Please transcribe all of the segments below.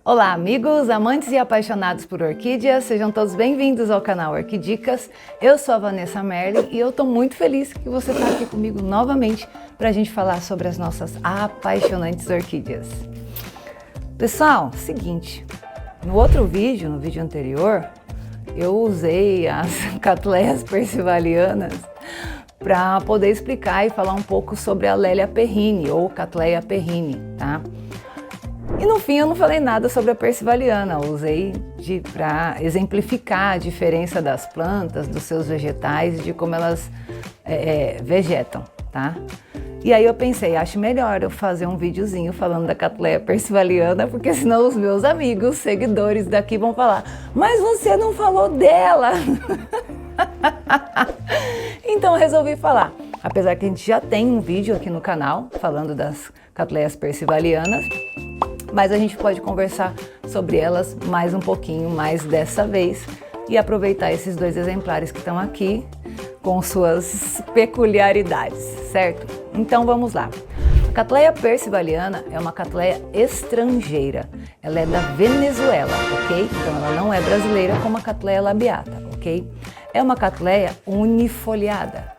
Olá amigos, amantes e apaixonados por orquídeas, sejam todos bem-vindos ao canal Orquidicas. Eu sou a Vanessa Merli e eu estou muito feliz que você está aqui comigo novamente para a gente falar sobre as nossas apaixonantes orquídeas. Pessoal, seguinte, no outro vídeo, no vídeo anterior, eu usei as catleias persivalianas para poder explicar e falar um pouco sobre a Lélia perrine ou Cattleya perrine, tá? E no fim eu não falei nada sobre a persivaliana, eu usei para exemplificar a diferença das plantas, dos seus vegetais e de como elas vegetam, tá? E aí eu pensei, acho melhor eu fazer um videozinho falando da Cattleya persivaliana, porque senão os meus amigos, seguidores daqui vão falar, mas você não falou dela! Então eu resolvi falar, apesar que a gente já tem um vídeo aqui no canal falando das Cattleyas persivalianas, mas a gente pode conversar sobre elas mais um pouquinho mais dessa vez e aproveitar esses dois exemplares que estão aqui com suas peculiaridades, certo? Então vamos lá. A Cattleya persivaliana é uma cattleya estrangeira, ela é da Venezuela, ok? Então ela não é brasileira como a Cattleya labiata, ok? É uma cattleya unifoliada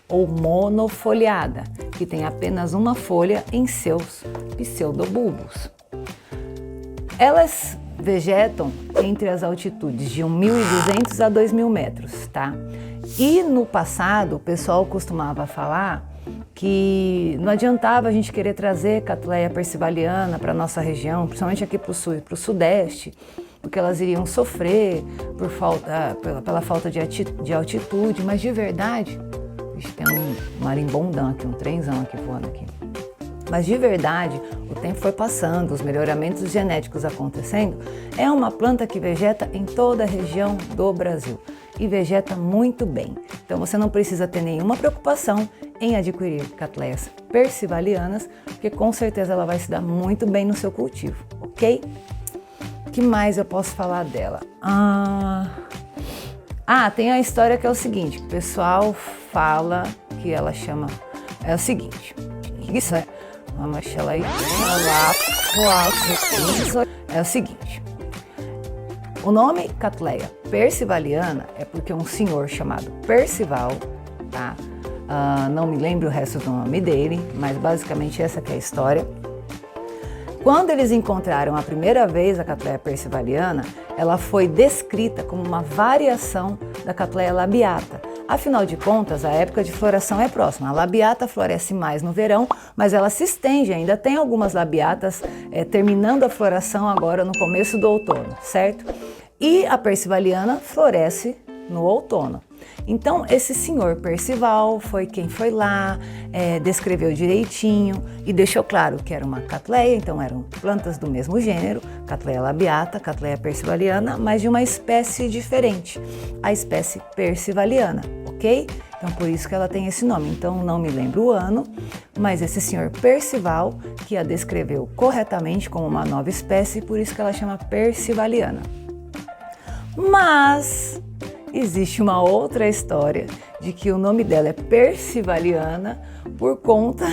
ou monofoliada, que tem apenas uma folha em seus pseudobulbos. Elas vegetam entre as altitudes de 1.200 a 2.000 metros, tá? E no passado o pessoal costumava falar que não adiantava a gente querer trazer Cattleya persivaliana para nossa região, principalmente aqui para o sul e para o sudeste, porque elas iriam sofrer pela falta de altitude, mas de verdade, tem um marimbondão aqui, um trenzão aqui voando aqui. Mas de verdade, o tempo foi passando, os melhoramentos genéticos acontecendo, é uma planta que vegeta em toda a região do Brasil e vegeta muito bem. Então você não precisa ter nenhuma preocupação em adquirir Cattleyas persivalianas, porque com certeza ela vai se dar muito bem no seu cultivo, ok? O que mais eu posso falar dela? Tem a história que é o seguinte, o pessoal fala que ela chama, é o seguinte, isso é, é o seguinte, o nome Cattleya persivaliana é porque um senhor chamado Percival, tá? Não me lembro o resto do nome dele, mas basicamente essa que é a história. Quando eles encontraram a primeira vez a Cattleya persivaliana, ela foi descrita como uma variação da Cattleya labiata. Afinal de contas, a época de floração é próxima. A labiata floresce mais no verão, mas ela se estende, ainda tem algumas labiatas terminando a floração agora no começo do outono, certo? E a persivaliana floresce no outono. Então, esse senhor Percival foi quem foi lá, descreveu direitinho e deixou claro que era uma cattleya, então eram plantas do mesmo gênero, Cattleya labiata, Cattleya persivaliana, mas de uma espécie diferente, a espécie persivaliana, ok? Então, por isso que ela tem esse nome. Então, não me lembro o ano, mas esse senhor Percival que a descreveu corretamente como uma nova espécie, por isso que ela chama persivaliana. Mas existe uma outra história de que o nome dela é persivaliana por conta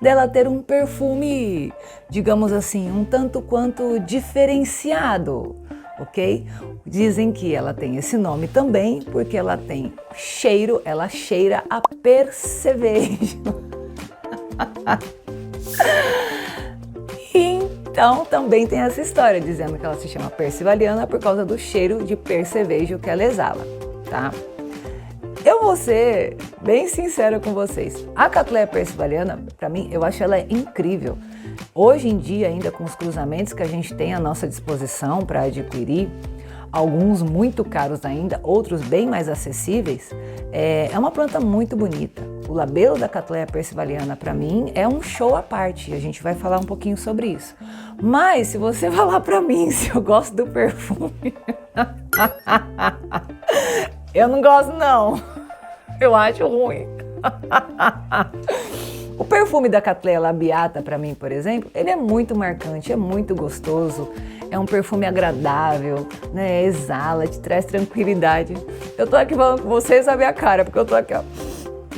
dela ter um perfume, digamos assim, um tanto quanto diferenciado, ok? Dizem que ela tem esse nome também porque ela tem cheiro, ela cheira a percevejo. Então, também tem essa história, dizendo que ela se chama persivaliana por causa do cheiro de percevejo que ela exala, tá? Eu vou ser bem sincera com vocês. A Cattleya persivaliana, para mim, eu acho ela incrível. Hoje em dia, ainda com os cruzamentos que a gente tem à nossa disposição para adquirir, alguns muito caros ainda, outros bem mais acessíveis, é uma planta muito bonita. O labelo da Cattleya persivaliana, para mim, é um show à parte, e a gente vai falar um pouquinho sobre isso. Mas, se você falar para mim se eu gosto do perfume, eu não gosto não, eu acho ruim. O perfume da Cattleya labiata, para mim, por exemplo, ele é muito marcante, é muito gostoso, é um perfume agradável, né? Exala, te traz tranquilidade. Eu tô aqui falando com vocês a minha cara, porque eu tô aqui, ó,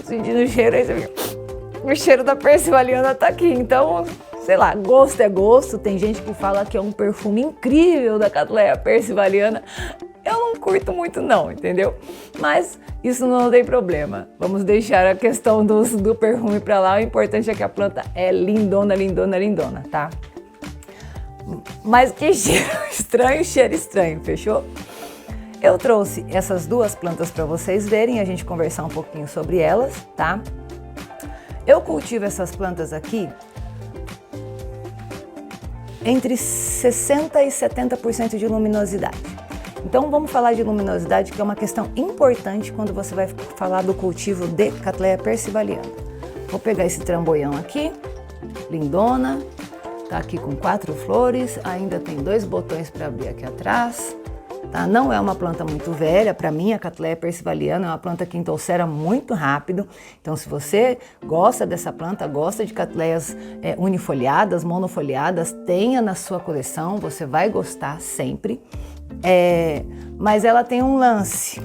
sentindo o cheiro, aí você vê, o cheiro da persivaliana tá aqui, então sei lá, gosto é gosto. Tem gente que fala que é um perfume incrível da Cattleya persivaliana. Eu não curto muito não, entendeu? Mas isso não tem problema. Vamos deixar a questão do perfume pra lá. O importante é que a planta é lindona, lindona, lindona, tá? Mas que cheiro estranho, fechou? Eu trouxe essas duas plantas para vocês verem e a gente conversar um pouquinho sobre elas, tá? Eu cultivo essas plantas aqui entre 60% e 70% de luminosidade. Então vamos falar de luminosidade, que é uma questão importante quando você vai falar do cultivo de Cattleya persivaliana. Vou pegar esse trambolhão aqui, lindona, tá aqui com 4 flores, ainda tem 2 botões para abrir aqui atrás. Tá? Não é uma planta muito velha, para mim a Cattleya persivaliana é uma planta que entolcera muito rápido, então se você gosta dessa planta, gosta de Cattleyas unifoliadas, monofoliadas, tenha na sua coleção, você vai gostar sempre, mas ela tem um lance.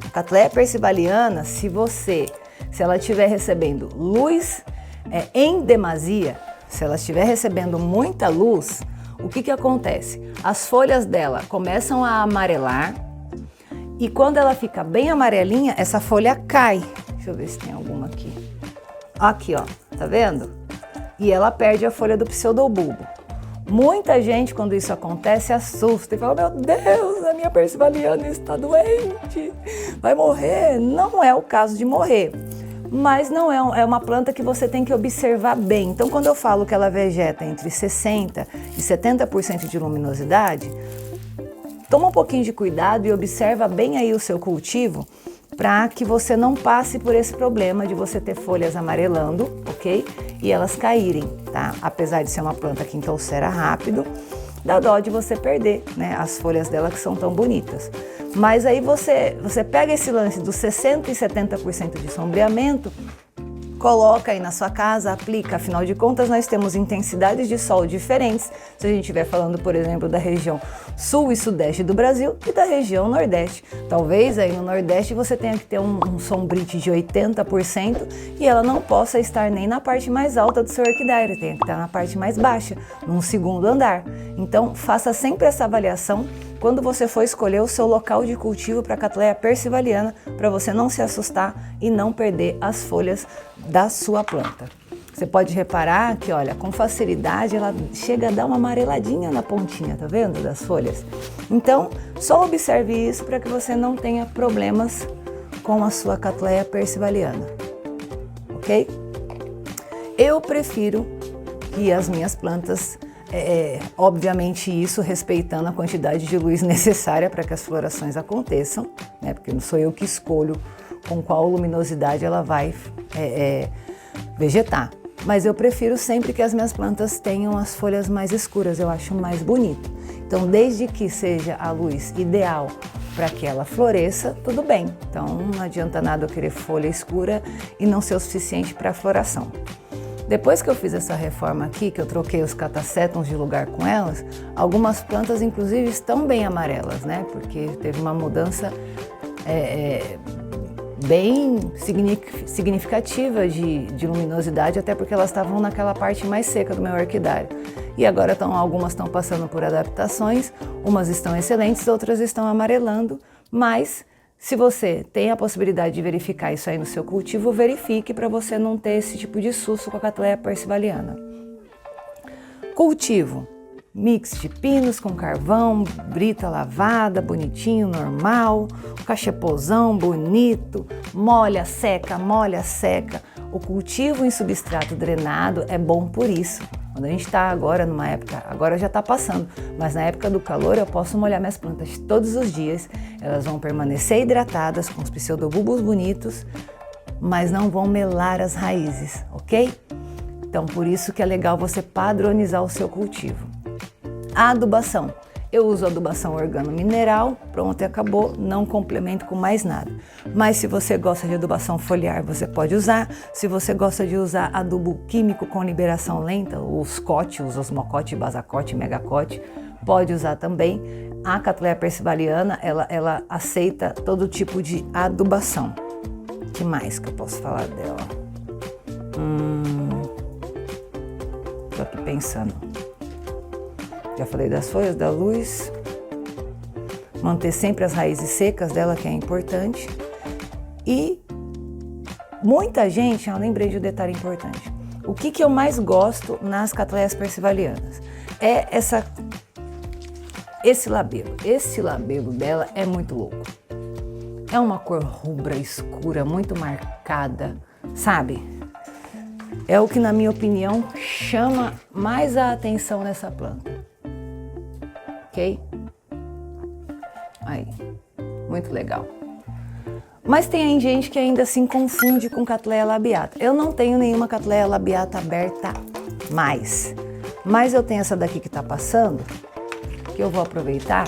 A Cattleya persivaliana, se ela estiver recebendo luz em demasia, se ela estiver recebendo muita luz, o que acontece? As folhas dela começam a amarelar e quando ela fica bem amarelinha, essa folha cai. Deixa eu ver se tem alguma aqui. Aqui, ó, tá vendo? E ela perde a folha do pseudobulbo. Muita gente, quando isso acontece, assusta e fala: meu Deus, a minha persivaliana está doente, vai morrer. Não é o caso de morrer. Mas não é uma planta que você tem que observar bem. Então, quando eu falo que ela vegeta entre 60% e 70% de luminosidade, toma um pouquinho de cuidado e observa bem aí o seu cultivo para que você não passe por esse problema de você ter folhas amarelando, ok? E elas caírem, tá? Apesar de ser uma planta que entolcera rápido, dá dó de você perder, né, as folhas dela que são tão bonitas. Mas aí você pega esse lance dos 60% e 70% de sombreamento, coloca aí na sua casa, aplica, afinal de contas nós temos intensidades de sol diferentes, se a gente estiver falando, por exemplo, da região sul e sudeste do Brasil e da região nordeste. Talvez aí no nordeste você tenha que ter um sombrite de 80% e ela não possa estar nem na parte mais alta do seu orquidário, tem que estar na parte mais baixa, num segundo andar. Então faça sempre essa avaliação quando você for escolher o seu local de cultivo para a Cattleya persivaliana, para você não se assustar e não perder as folhas da sua planta. Você pode reparar que, olha, com facilidade ela chega a dar uma amareladinha na pontinha, tá vendo, das folhas? Então, só observe isso para que você não tenha problemas com a sua Cattleya persivaliana, ok? Eu prefiro que as minhas plantas obviamente isso respeitando a quantidade de luz necessária para que as florações aconteçam, né? Porque não sou eu que escolho com qual luminosidade ela vai vegetar. Mas eu prefiro sempre que as minhas plantas tenham as folhas mais escuras, eu acho mais bonito. Então, desde que seja a luz ideal para que ela floresça, tudo bem. Então, não adianta nada eu querer folha escura e não ser o suficiente para a floração. Depois que eu fiz essa reforma aqui, que eu troquei os catacétons de lugar com elas, algumas plantas inclusive estão bem amarelas, né? Porque teve uma mudança bem significativa de luminosidade, até porque elas estavam naquela parte mais seca do meu orquidário. E agora algumas estão passando por adaptações, umas estão excelentes, outras estão amarelando, mas se você tem a possibilidade de verificar isso aí no seu cultivo, verifique para você não ter esse tipo de susto com a Cattleya persivaliana. Cultivo: mix de pinos com carvão, brita lavada, bonitinho, normal, cachepozão bonito, molha, seca, molha, seca. O cultivo em substrato drenado é bom por isso. Quando a gente está agora numa época, agora já está passando, mas na época do calor eu posso molhar minhas plantas todos os dias, elas vão permanecer hidratadas com os pseudobulbos bonitos, mas não vão melar as raízes, ok? Então por isso que é legal você padronizar o seu cultivo. A adubação. Eu uso adubação organomineral, pronto e acabou, não complemento com mais nada. Mas se você gosta de adubação foliar, você pode usar. Se você gosta de usar adubo químico com liberação lenta, os COT, os osmocote, basacote, megacote, pode usar também. A Cattleya persivaliana, ela aceita todo tipo de adubação. O que mais que eu posso falar dela? Tô aqui pensando. Já falei das folhas, da luz. Manter sempre as raízes secas dela, que é importante. E muita gente, eu lembrei de um detalhe importante. O que eu mais gosto nas Cattleyas persivalianas é esse labelo. Esse labelo dela é muito louco. É uma cor rubra, escura, muito marcada, sabe? É o que, na minha opinião, chama mais a atenção nessa planta. Ok? Aí, muito legal. Mas tem gente que ainda se confunde com Cattleya labiata. Eu não tenho nenhuma Cattleya labiata aberta mais. Mas eu tenho essa daqui que tá passando, que eu vou aproveitar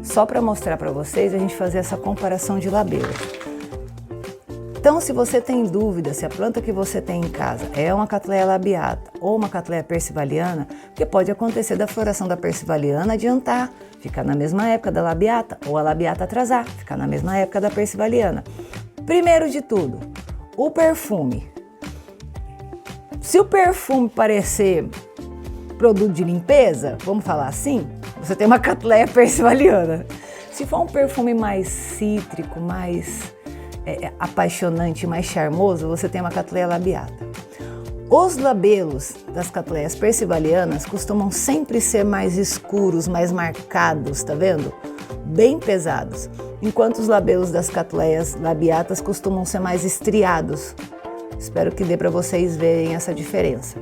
só para mostrar para vocês e a gente fazer essa comparação de labelo. Então, se você tem dúvida se a planta que você tem em casa é uma Cattleya labiata ou uma Cattleya persivaliana, porque pode acontecer da floração da persivaliana adiantar, ficar na mesma época da labiata, ou a labiata atrasar, ficar na mesma época da persivaliana. Primeiro de tudo, o perfume. Se o perfume parecer produto de limpeza, vamos falar assim, você tem uma Cattleya persivaliana. Se for um perfume mais cítrico, mais apaixonante, mais charmoso, você tem uma Cattleya labiata. Os labelos das Cattleyas persivalianas costumam sempre ser mais escuros, mais marcados, tá vendo? Bem pesados. Enquanto os labelos das Cattleyas labiatas costumam ser mais estriados. Espero que dê para vocês verem essa diferença.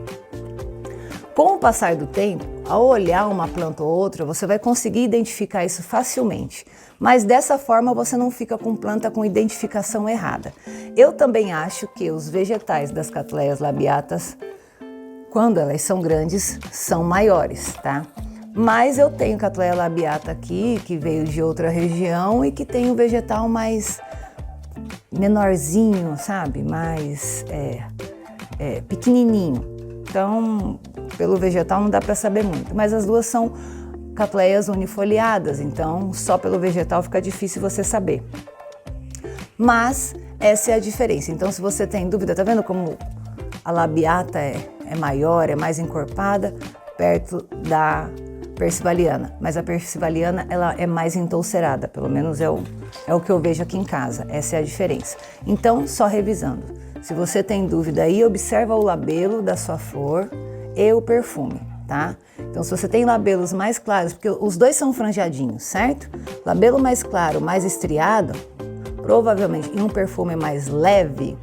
Com o passar do tempo, ao olhar uma planta ou outra, você vai conseguir identificar isso facilmente. Mas dessa forma você não fica com planta com identificação errada. Eu também acho que os vegetais das Cattleyas labiatas, quando elas são grandes, são maiores, tá? Mas eu tenho Cattleya labiata aqui, que veio de outra região e que tem um vegetal mais menorzinho, sabe? Mais pequenininho. Então, pelo vegetal não dá para saber muito, mas as duas são Cattleyas unifoliadas, então só pelo vegetal fica difícil você saber. Mas essa é a diferença. Então, se você tem dúvida, tá vendo como a labiata é maior, é mais encorpada, perto da persivaliana. Mas a persivaliana, ela é mais entolcerada, pelo menos é o que eu vejo aqui em casa. Essa é a diferença. Então, só revisando. Se você tem dúvida aí, observa o labelo da sua flor e o perfume, tá? Então, se você tem labelos mais claros, porque os dois são franjadinhos, certo? Labelo mais claro, mais estriado, provavelmente em um perfume mais leve,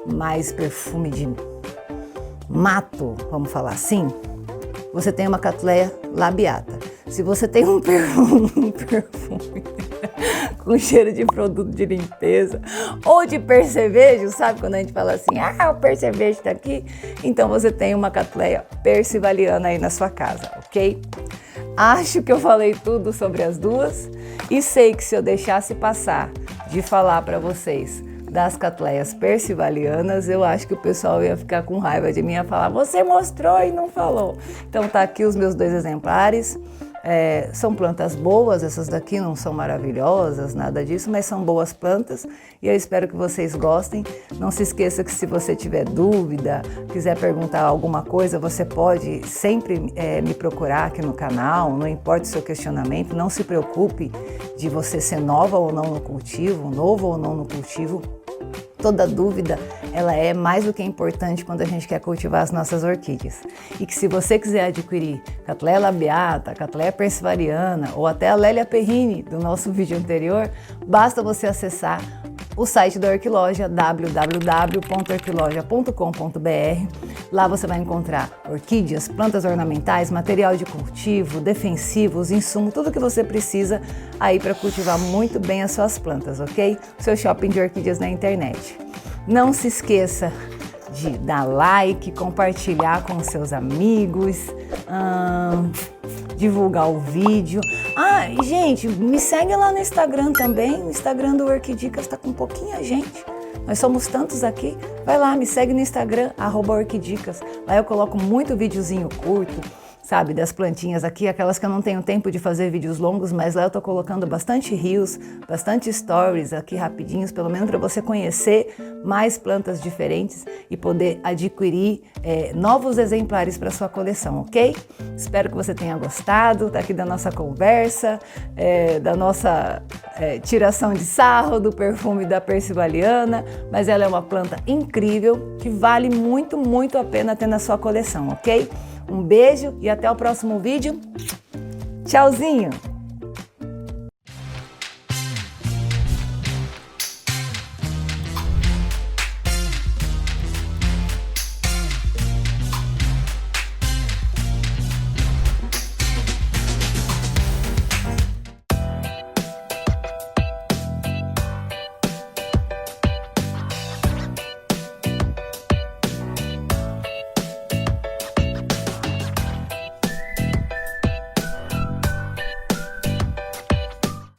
mais perfume de mato, vamos falar assim, você tem uma Cattleya labiata. Se você tem um perfume com cheiro de produto de limpeza ou de percevejo, sabe quando a gente fala assim, o percevejo tá aqui? Então você tem uma Cattleya persivaliana aí na sua casa, ok? Acho que eu falei tudo sobre as duas e sei que se eu deixasse passar de falar para vocês das Cattleyas persivalianas, eu acho que o pessoal ia ficar com raiva de mim, ia falar, você mostrou e não falou. Então tá aqui os meus dois exemplares. São plantas boas, essas daqui não são maravilhosas, nada disso, mas são boas plantas e eu espero que vocês gostem. Não se esqueça que se você tiver dúvida, quiser perguntar alguma coisa, você pode sempre me procurar aqui no canal, não importa o seu questionamento, não se preocupe de você ser nova ou não no cultivo, novo ou não no cultivo. Toda dúvida, ela é mais do que importante quando a gente quer cultivar as nossas orquídeas. E que se você quiser adquirir Cattleya labiata, Cattleya persivaliana ou até a Lélia Perrine do nosso vídeo anterior, basta você acessar o site da Orquiloja, www.orquiloja.com.br. Lá você vai encontrar orquídeas, plantas ornamentais, material de cultivo, defensivos, insumos, tudo que você precisa aí para cultivar muito bem as suas plantas, ok? Seu shopping de orquídeas na internet. Não se esqueça de dar like, compartilhar com seus amigos, divulgar o vídeo. E gente, me segue lá no Instagram também. O Instagram do Orquidicas está com pouquinha gente. Nós somos tantos aqui. Vai lá, me segue no Instagram, @Orquidicas. Lá eu coloco muito videozinho curto, sabe, das plantinhas aqui, aquelas que eu não tenho tempo de fazer vídeos longos, mas lá eu tô colocando bastante reels, bastante stories aqui rapidinhos, pelo menos para você conhecer mais plantas diferentes e poder adquirir novos exemplares para sua coleção, ok? Espero que você tenha gostado daqui da nossa conversa, da nossa tiração de sarro do perfume da Persivaliana, mas ela é uma planta incrível que vale muito, muito a pena ter na sua coleção, ok? Um beijo e até o próximo vídeo. Tchauzinho!